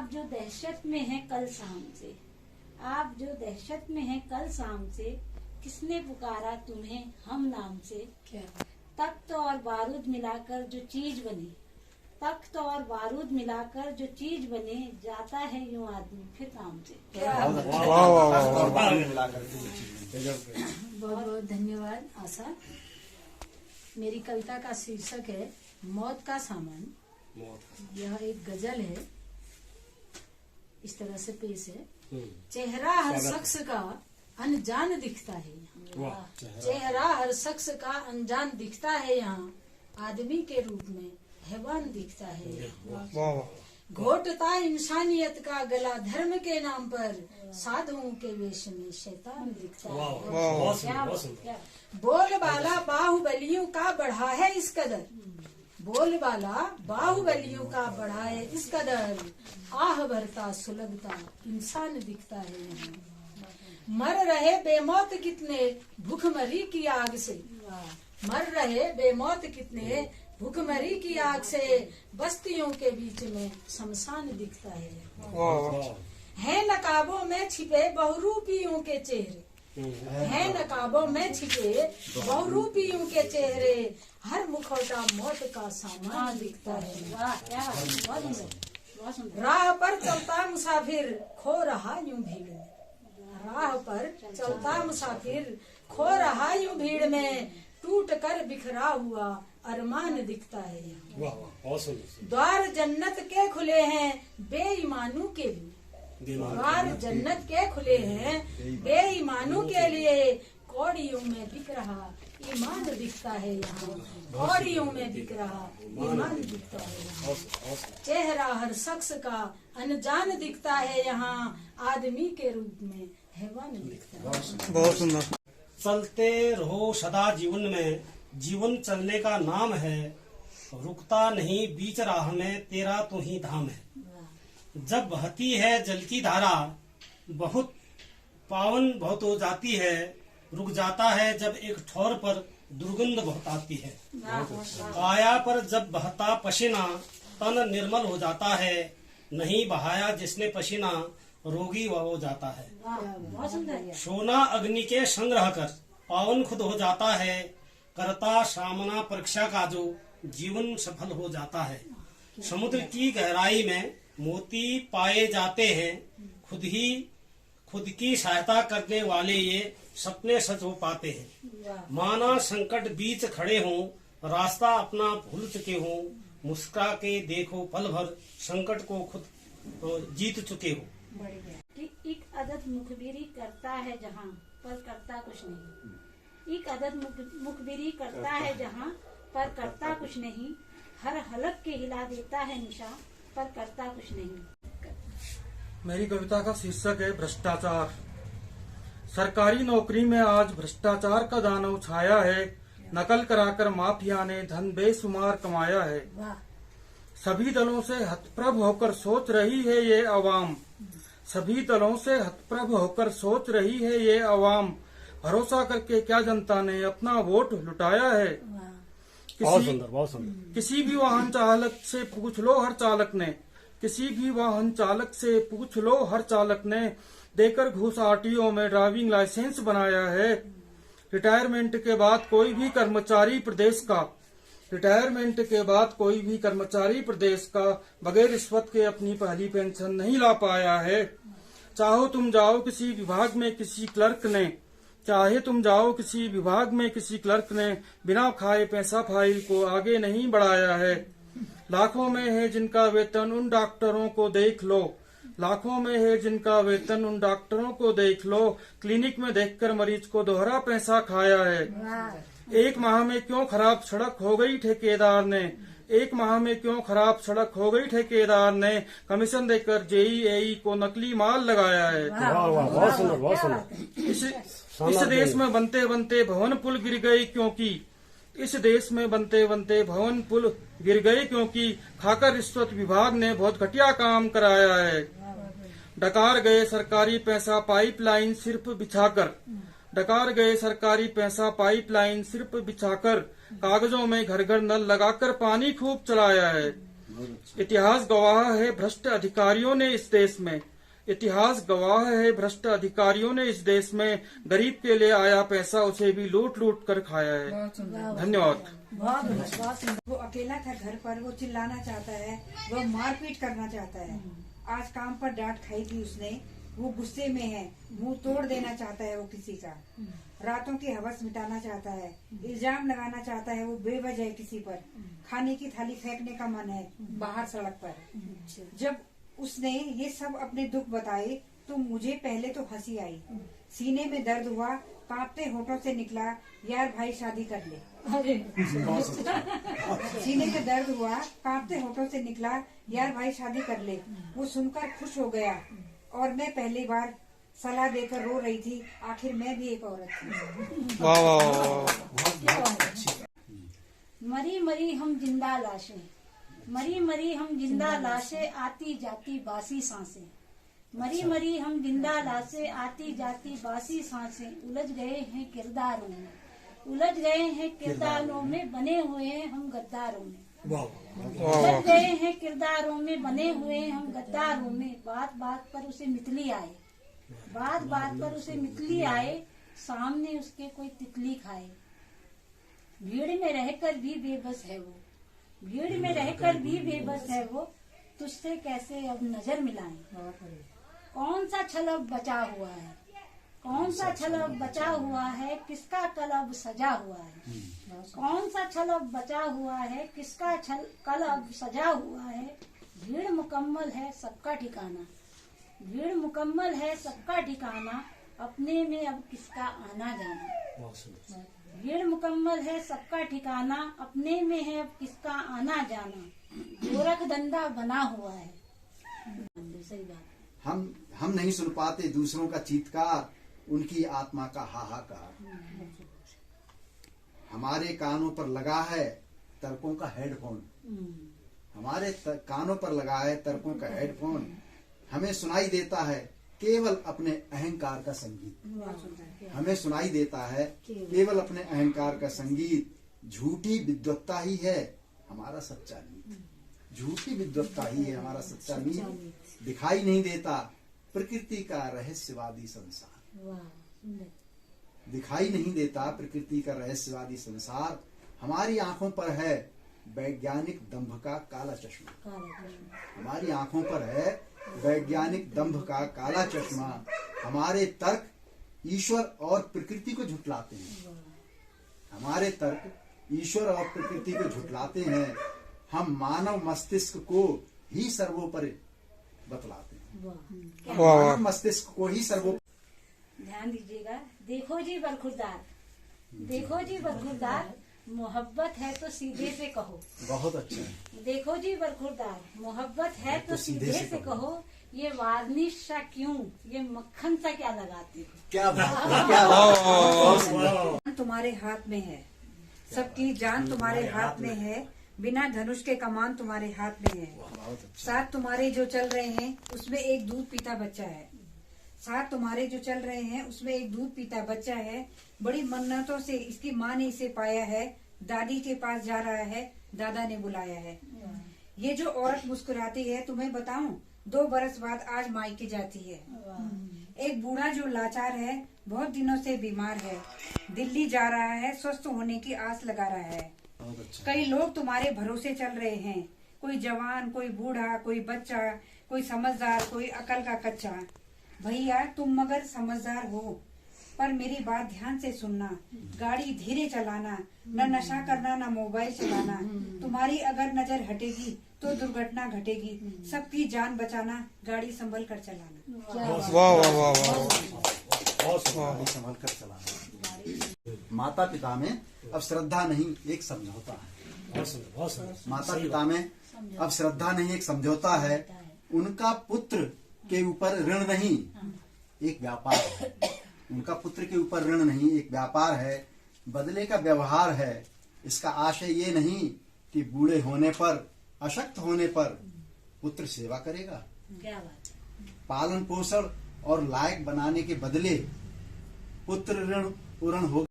आप जो दहशत में हैं कल शाम से, आप जो दहशत में हैं कल शाम से, किसने पुकारा तुम्हें हम नाम से? क्या तख्त और बारूद मिलाकर जो चीज बने, तख्त और बारूद मिलाकर जो चीज बने, जाता है यूं आदमी फिर काम से। बहुत बहुत धन्यवाद आशा। मेरी कविता का शीर्षक है मौत का सामान। यह एक गजल है, इस तरह से पेश है। चेहरा हर शख्स का अनजान दिखता है यहाँ, चेहरा हर शख्स का अनजान दिखता है यहाँ, आदमी के रूप में हैवान दिखता है यहाँ। घोटता इंसानियत का गला धर्म के नाम पर, साधुओं के वेश में शैतान दिखता है। बोलबाला बाहुबलियों का बढ़ा है इस कदर, बोलबाला बाहुबलियों का बढ़ा है इस कदर, आह भरता सुलगता इंसान दिखता है यहाँ। मर रहे बेमौत कितने भूखमरी की आग से, मर रहे बेमौत कितने भूखमरी की आग से, बस्तियों के बीच में शमशान दिखता है नकाबों में छिपे बहुरूपियों के चेहरे, है नकाबों में छिपे बहुरूपियों के चेहरे, हर मुखौटा मौत का सामान दिखता है। राह पर चलता मुसाफिर खो रहा यूं भीड़ में, राह पर चलता मुसाफिर खो रहा यूं भीड़ में, टूट कर बिखरा हुआ अरमान दिखता है। द्वार जन्नत के खुले हैं बेईमानों के लिए, द्वार जन्नत के खुले हैं बेईमानों के लिए, कौड़ियों में बिक रहा ईमान दिखता है यहाँ, कौड़ियों में बिक रहा ईमान दिखता है यहाँ। चेहरा हर शख्स का अनजान दिखता है यहाँ, आदमी के रूप में हैवान दिखता है। बहुत सुंदर। चलते रहो सदा जीवन में, जीवन चलने का नाम है, रुकता नहीं बीच राह में, तेरा तो ही धाम है। जब बहती है जल की धारा, बहुत पावन बहुत हो जाती है, रुक जाता है जब एक ठोर पर दुर्गंध बहुत आती है। काया पर जब बहता पसीना, तन निर्मल हो जाता है, नहीं बहाया जिसने पसीना, रोगी वह हो जाता है। सोना अग्नि के संग्रह कर पावन खुद हो जाता है, करता सामना परीक्षा का जो जीवन सफल हो जाता है। समुद्र की गहराई में मोती पाए जाते हैं, खुद की सहायता करने वाले ये सपने सच हो पाते हैं। माना संकट बीच खड़े हों, रास्ता अपना भूल चुके हों, मुस्कुरा के देखो पल भर, संकट को खुद जीत चुके हो। कि एक अदद मुखबिरी करता है जहाँ पर करता कुछ नहीं, एक अदद मुखबिरी करता है जहाँ पर करता कुछ नहीं, हर हलक के हिला देता है निशा पर करता कुछ नहीं। मेरी कविता का शीर्षक है भ्रष्टाचार। सरकारी नौकरी में आज भ्रष्टाचार का दानव छाया है, नकल कराकर माफिया ने धन बेशुमार कमाया है। सभी दलों से हतप्रभ होकर सोच रही है ये अवाम, सभी दलों से हतप्रभ होकर सोच रही है ये अवाम, भरोसा करके क्या जनता ने अपना वोट लुटाया है। किसी भी वाहन चालक से पूछ लो हर चालक ने, किसी भी वाहन चालक से पूछ लो हर चालक ने, देकर घूस आरटीओ में ड्राइविंग लाइसेंस बनाया है। रिटायरमेंट के बाद कोई भी कर्मचारी प्रदेश का, रिटायरमेंट के बाद कोई भी कर्मचारी प्रदेश का बगैर रिश्वत के अपनी पहली पेंशन नहीं ला पाया है। चाहो तुम जाओ किसी विभाग में किसी क्लर्क ने, चाहे तुम जाओ किसी विभाग में किसी क्लर्क ने, बिना खाए पैसा फाइल को आगे नहीं बढ़ाया है। लाखों में है जिनका वेतन उन डॉक्टरों को देख लो, लाखों में है जिनका वेतन उन डॉक्टरों को देख लो, क्लिनिक में देखकर मरीज को दोहरा पैसा खाया है। एक माह में क्यों खराब सड़क हो गई ठेकेदार ने, एक माह में क्यों खराब सड़क हो गई ठेकेदार ने, कमीशन देकर जेईई को नकली माल लगाया है। इस देश में बनते बनते भवन पुल गिर गए क्योंकि, इस देश में बनते बनते भवन पुल गिर गए क्योंकि खाकर रिश्वत विभाग ने बहुत घटिया काम कराया है। डकार गए सरकारी पैसा पाइपलाइन सिर्फ बिछाकर, डकार गए सरकारी पैसा पाइपलाइन सिर्फ बिछाकर, कागजों में घर घर नल लगाकर पानी खूब चलाया है। इतिहास गवाह है भ्रष्ट अधिकारियों ने इस देश में, इतिहास गवाह है भ्रष्ट अधिकारियों ने इस देश में, गरीब के लिए आया पैसा उसे भी लूट लूट कर खाया है। धन्यवाद। वो अकेला था घर पर, वो चिल्लाना चाहता है, वो मारपीट करना चाहता है। आज काम पर डांट खाई थी उसने, वो गुस्से में है, मुंह तोड़ देना चाहता है वो किसी का, रातों की हवस मिटाना चाहता है, इल्जाम लगाना चाहता है वो बेवजह किसी पर, खाने की थाली फेंकने का मन है बाहर सड़क पर। जब उसने ये सब अपने दुख बताए तो मुझे पहले तो हंसी आई, सीने में दर्द हुआ, कांपते होठों से निकला, यार भाई शादी कर ले। सीने में दर्द हुआ, कांपते होठों से निकला, यार भाई शादी कर ले। वो सुनकर खुश हो गया और मैं पहली बार सलाह देकर रो रही थी, आखिर मैं भी एक औरत थी। वाह वाह वाह। मरी मरी हम जिंदा लाशें, मरी मरी हम जिंदा लाशें, आती जाती बासी सांसें, मरी मरी हम जिंदा लाशें, आती जाती बासी सांसें, उलझ गए हैं किरदारों में, उलझ गए हैं किरदारों में, बने हुए हैं हम गद्दारों में, उलझ गए हैं किरदारों में, बने हुए हैं हम गद्दारों में। बात बात पर उसे मितली आए, बात बात पर उसे मितली आए, सामने उसके कोई तितली खाए। भीड़ में रहकर भी बेबस है वो, भीड़ में रहकर भी बेबस है वो, तुझसे कैसे अब नजर मिलाएं। कौन सा छल अब बचा हुआ है, कौन सा छल अब बचा हुआ है, किसका कल अब सजा हुआ है। कौन सा छल अब बचा हुआ है, किसका छल कल अब सजा हुआ है। भीड़ मुकम्मल है सबका ठिकाना, भीड़ मुकम्मल है सबका ठिकाना, अपने में अब किसका आना जाना। भीड़ मुकम्मल है सबका ठिकाना, अपने में है अब किसका आना जाना। गोरख धंधा बना हुआ है। सही बात। हम नहीं सुन पाते दूसरों का चीत्कार, उनकी आत्मा का हाहाकार। हमारे कानों पर लगा है तर्कों का हेडफोन, हमारे कानों पर लगा है तर्कों का हेडफोन, हमें सुनाई देता है केवल अपने अहंकार का संगीत, हमें सुनाई देता है केवल अपने अहंकार का संगीत। झूठी विद्वत्ता ही है हमारा सच्चा नीत, झूठी विद्वत्ता ही है हमारा सच्चा नीत। दिखाई नहीं देता प्रकृति का रहस्यवादी संसार, दिखाई नहीं देता प्रकृति का रहस्यवादी संसार। हमारी आंखों पर है वैज्ञानिक दंभ का काला चश्मा, हमारी आंखों पर है वैज्ञानिक दंभ का काला चश्मा। हमारे तर्क ईश्वर और प्रकृति को झुठलाते हैं, हमारे तर्क ईश्वर और प्रकृति को झुठलाते हैं। हम मानव मस्तिष्क को ही सर्वोपरि बतलाते हैं, मानव मस्तिष्क को ही सर्वोपरि। ध्यान दीजिएगा। देखो जी बरखुरदार, देखो जी बरखुरदार, मोहब्बत है तो सीधे से कहो। बहुत अच्छा है। देखो जी बरखुरदार, मोहब्बत है तो सीधे से कहो। ये वार्निश सा क्यों, ये मक्खन सा क्या लगाते हो। क्या बात, क्या बात। तुम्हारे हाथ में है, सबकी जान तुम्हारे हाथ में है, बिना धनुष के कमान तुम्हारे हाथ में है। साथ तुम्हारे जो चल रहे हैं उसमें एक दूध पीता बच्चा है, साथ तुम्हारे जो चल रहे हैं उसमें एक दूध पीता बच्चा है। बड़ी मन्नतों से इसकी माँ ने इसे पाया है, दादी के पास जा रहा है, दादा ने बुलाया है। ये जो औरत मुस्कुराती है तुम्हें बताऊं, 2 बरस बाद आज मायके जाती है। एक बूढ़ा जो लाचार है, बहुत दिनों से बीमार है, दिल्ली जा रहा है, स्वस्थ होने की आस लगा रहा है। कई लोग तुम्हारे भरोसे चल रहे हैं, कोई जवान, कोई बूढ़ा, कोई बच्चा, कोई समझदार, कोई अकल का कच्चा। भैया तुम मगर समझदार हो, पर मेरी बात ध्यान से सुनना। गाड़ी धीरे चलाना, न नशा करना, न मोबाइल चलाना। तुम्हारी अगर नजर हटेगी तो दुर्घटना घटेगी। सबकी जान बचाना, गाड़ी संभल कर चलाना। वाह वाह वाह वाह। गाड़ी संभल कर चलाना। माता पिता में अब श्रद्धा नहीं एक समझौता है, माता पिता में अब श्रद्धा नहीं एक समझौता है। उनका पुत्र के ऊपर ऋण नहीं एक व्यापार है, उनका पुत्र के ऊपर ऋण नहीं एक व्यापार है। बदले का व्यवहार है, इसका आशय ये नहीं कि बूढ़े होने पर, अशक्त होने पर पुत्र सेवा करेगा। क्या बात। पालन पोषण और लायक बनाने के बदले पुत्र ऋण पूर्ण होगा।